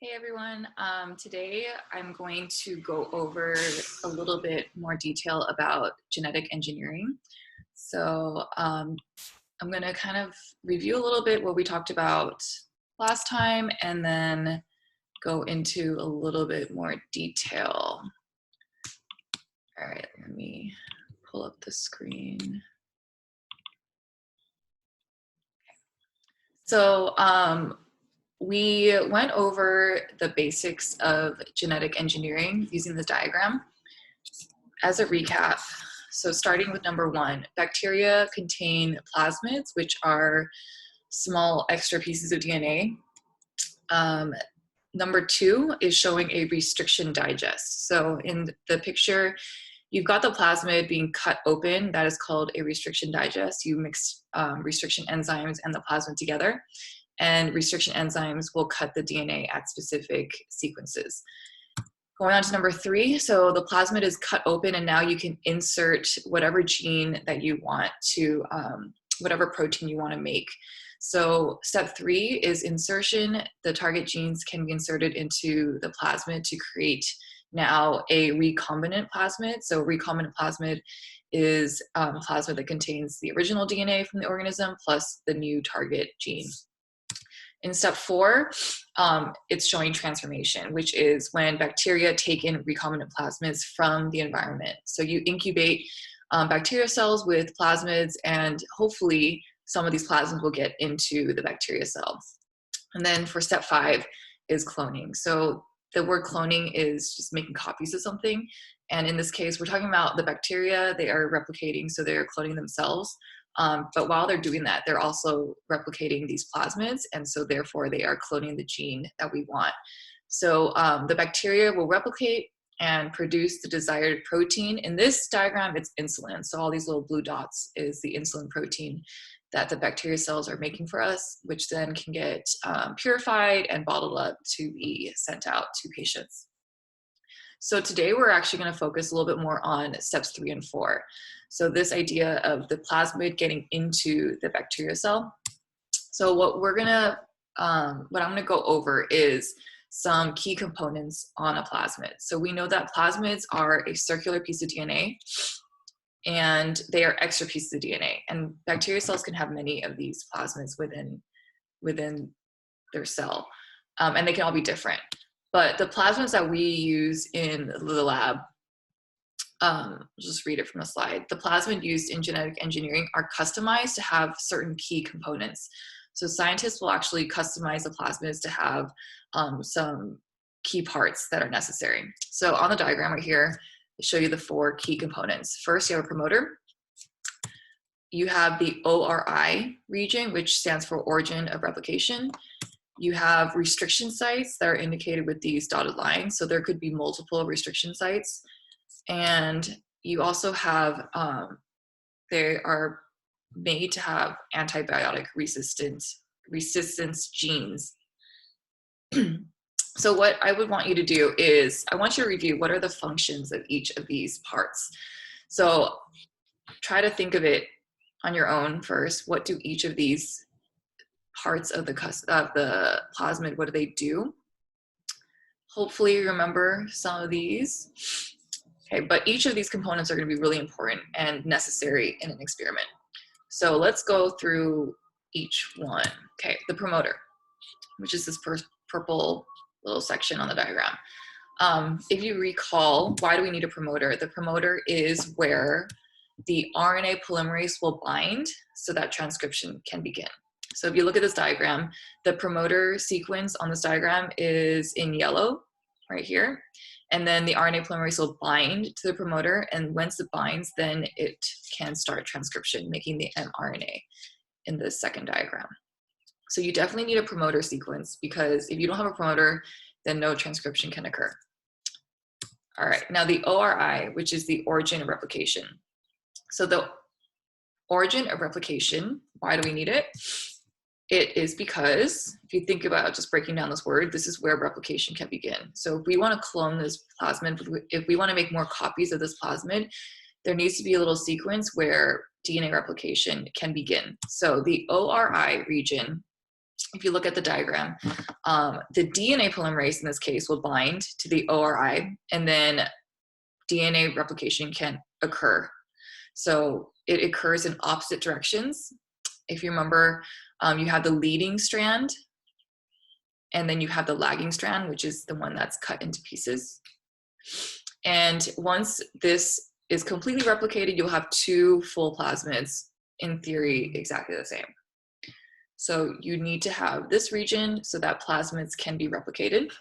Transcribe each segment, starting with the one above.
Hey everyone, today I'm going to go over a little bit more detail about genetic engineering. I'm going to kind of review a little bit what we talked about last time and then go into a little bit more detail. All right, let me pull up the screen. We went over the basics of genetic engineering using this diagram. As a recap, so starting with number one, bacteria contain plasmids, which are small extra pieces of DNA. Number two is showing a restriction digest. So in the picture, you've got the plasmid being cut open. That is called a restriction digest. You mix restriction enzymes and the plasmid together, and restriction enzymes will cut the DNA at specific sequences. Going on to number three, so the plasmid is cut open and now you can insert whatever gene that you want to, whatever protein you want to make. So step three is insertion. The target genes can be inserted into the plasmid to create now a recombinant plasmid. So recombinant plasmid is plasmid that contains the original DNA from the organism plus the new target gene. In step four, it's showing transformation, which is when bacteria take in recombinant plasmids from the environment. So you incubate bacteria cells with plasmids, and hopefully some of these plasmids will get into the bacteria cell. And then for step five is cloning. So the word cloning is just making copies of something. And in this case, we're talking about the bacteria. They are replicating, so they're cloning themselves. But while they're doing that, they're also replicating these plasmids, and so therefore they are cloning the gene that we want. So the bacteria will replicate and produce the desired protein. In this diagram, it's insulin. So all these little blue dots is the insulin protein that the bacteria cells are making for us, which then can get purified and bottled up to be sent out to patients. So today we're actually going to focus a little bit more on steps 3 and 4. So this idea of the plasmid getting into the bacteria cell. So what I'm going to go over is some key components on a plasmid. So we know that plasmids are a circular piece of DNA, and they are extra pieces of DNA. And bacteria cells can have many of these plasmids within their cell, and they can all be different. But the plasmids that we use in the lab, I'll just read it from the slide. The plasmid used in genetic engineering are customized to have certain key components. So scientists will actually customize the plasmids to have some key parts that are necessary. So on the diagram right here, I'll show you the 4 key components. First, you have a promoter. You have the ORI region, which stands for origin of replication. You have restriction sites that are indicated with these dotted lines. So there could be multiple restriction sites. And you also have, they are made to have antibiotic resistance genes. So what I would want you to do is, I want you to review what are the functions of each of these parts. So try to think of it on your own first. What do each of these parts of the plasmid, what do they do? Hopefully you remember some of these. Okay, but each of these components are going to be really important and necessary in an experiment. So let's go through each one. Okay, the promoter, which is this purple little section on the diagram. If you recall, why do we need a promoter? The promoter is where the RNA polymerase will bind so that transcription can begin. So if you look at this diagram, the promoter sequence on this diagram is in yellow right here. And then the RNA polymerase will bind to the promoter. And once it binds, then it can start transcription, making the mRNA in the second diagram. So you definitely need a promoter sequence, because if you don't have a promoter, then no transcription can occur. All right, now the ORI, which is the origin of replication. So the origin of replication, why do we need it? It is because, if you think about just breaking down this word, this is where replication can begin. So if we want to clone this plasmid, if we want to make more copies of this plasmid, there needs to be a little sequence where DNA replication can begin. So the ORI region, if you look at the diagram, The DNA polymerase in this case will bind to the ORI, and then DNA replication can occur. So it occurs in opposite directions. If you remember, you have the leading strand, and then you have the lagging strand, which is the one that's cut into pieces. And once this is completely replicated, you'll have 2 full plasmids, in theory, exactly the same. So you need to have this region so that plasmids can be replicated.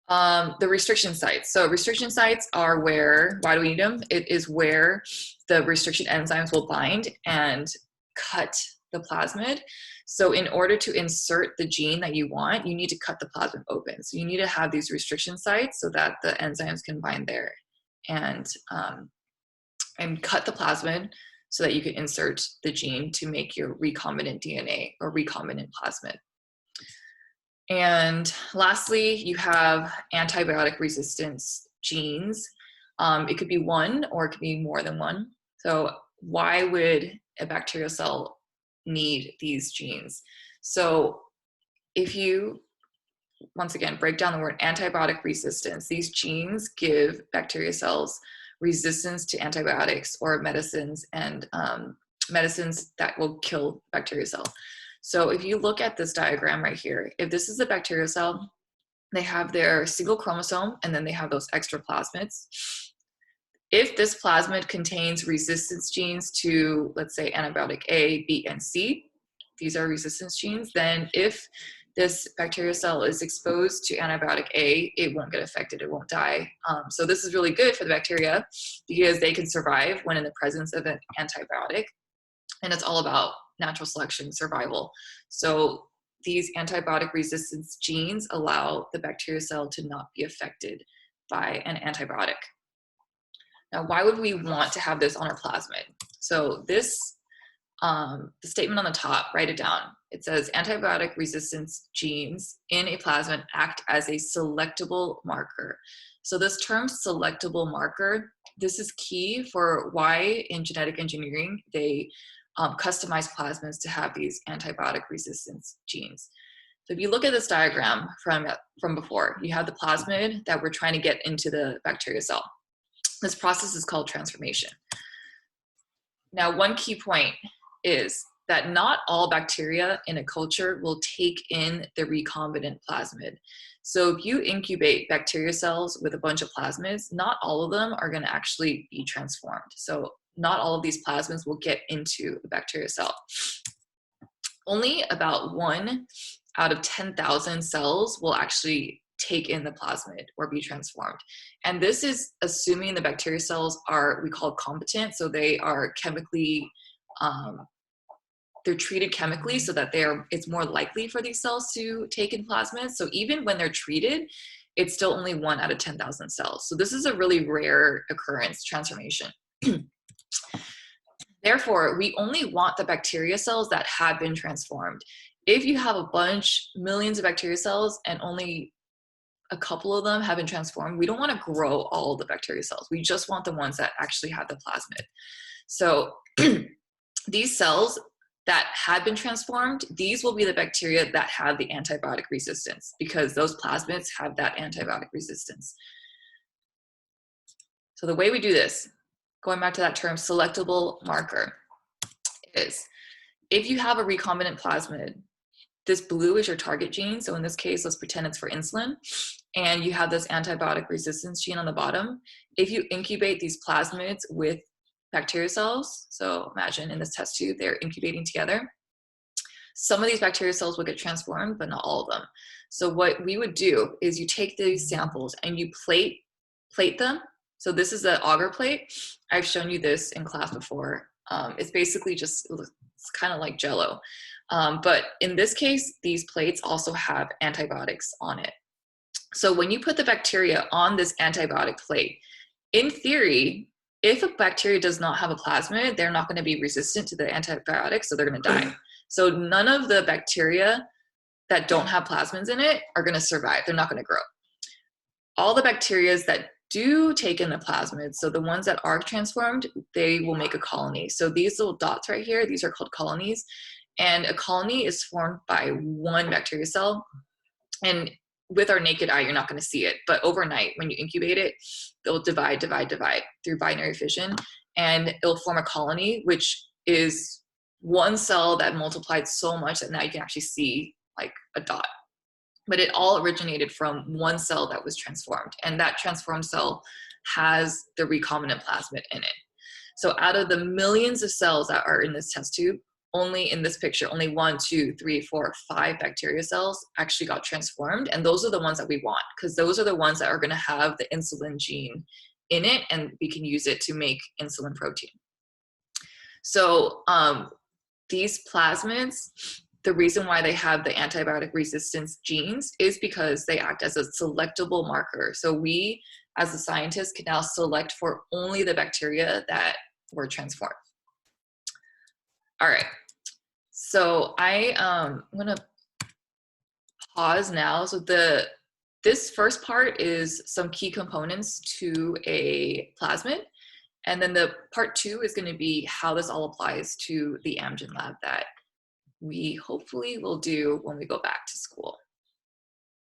The restriction sites. So restriction sites are where, why do we need them? It is where the restriction enzymes will bind and cut the plasmid. So in order to insert the gene that you want, you need to cut the plasmid open. So you need to have these restriction sites so that the enzymes can bind there and cut the plasmid so that you can insert the gene to make your recombinant DNA or recombinant plasmid. And lastly, you have antibiotic resistance genes. It could be one or it could be more than one. So why would a bacterial cell need these genes? So if you, once again, break down the word antibiotic resistance, these genes give bacteria cells resistance to antibiotics or medicines and medicines that will kill bacteria cell. So if you look at this diagram right here, if this is a bacterial cell, they have their single chromosome and then they have those extra plasmids. If this plasmid contains resistance genes to, let's say, antibiotic A, B, and C, these are resistance genes, then if this bacterial cell is exposed to antibiotic A, it won't get affected, it won't die. So this is really good for the bacteria because they can survive when in the presence of an antibiotic. And it's all about natural selection, survival. So these antibiotic resistance genes allow the bacterial cell to not be affected by an antibiotic. Now, why would we want to have this on our plasmid? So this, the statement on the top, write it down. It says antibiotic resistance genes in a plasmid act as a selectable marker. So this term selectable marker, this is key for why in genetic engineering they customize plasmids to have these antibiotic resistance genes. So if you look at this diagram from before, you have the plasmid that we're trying to get into the bacterial cell. This process is called transformation. Now, one key point is that not all bacteria in a culture will take in the recombinant plasmid. So if you incubate bacteria cells with a bunch of plasmids, not all of them are going to actually be transformed. So not all of these plasmids will get into the bacterial cell. Only about 1 out of 10,000 cells will actually take in the plasmid or be transformed. And this is assuming the bacterial cells are, we call competent, so they are chemically, they're treated chemically so that it's more likely for these cells to take in plasmids. So even when they're treated, it's still only 1 out of 10,000 cells. So this is a really rare occurrence, transformation. Therefore, we only want the bacteria cells that have been transformed. If you have a bunch, millions of bacteria cells, and only a couple of them have been transformed, we don't want to grow all the bacteria cells. We just want the ones that actually have the plasmid. So these cells that had been transformed, these will be the bacteria that have the antibiotic resistance because those plasmids have that antibiotic resistance. So the way we do this, going back to that term selectable marker, is if you have a recombinant plasmid, this blue is your target gene. So in this case, let's pretend it's for insulin. And you have this antibiotic resistance gene on the bottom. If you incubate these plasmids with bacteria cells, so imagine in this test tube, they're incubating together. Some of these bacteria cells will get transformed, but not all of them. So what we would do is you take these samples and you plate them. So this is an agar plate. I've shown you this in class before. It's basically just, it's kind of like Jell-O. But in this case, these plates also have antibiotics on it. So when you put the bacteria on this antibiotic plate, in theory, if a bacteria does not have a plasmid, they're not going to be resistant to the antibiotics, so they're going to die. So none of the bacteria that don't have plasmids in it are going to survive. They're not going to grow. All the bacteria that do take in the plasmids, so the ones that are transformed, they will make a colony. So these little dots right here, these are called colonies. And a colony is formed by one bacteria cell. And with our naked eye, you're not going to see it. But overnight, when you incubate it, they'll divide through binary fission. And it'll form a colony, which is one cell that multiplied so much that now you can actually see like a dot. But it all originated from one cell that was transformed. And that transformed cell has the recombinant plasmid in it. So out of the millions of cells that are in this test tube, only in this picture, only 1, 2, 3, 4, 5 bacteria cells actually got transformed. And those are the ones that we want, because those are the ones that are going to have the insulin gene in it, and we can use it to make insulin protein. So these plasmids, the reason why they have the antibiotic resistance genes is because they act as a selectable marker. So we, as a scientist, can now select for only the bacteria that were transformed. All right, so I'm gonna pause now. So this first part is some key components to a plasmid. And then the part 2 is gonna be how this all applies to the Amgen lab that we hopefully will do when we go back to school.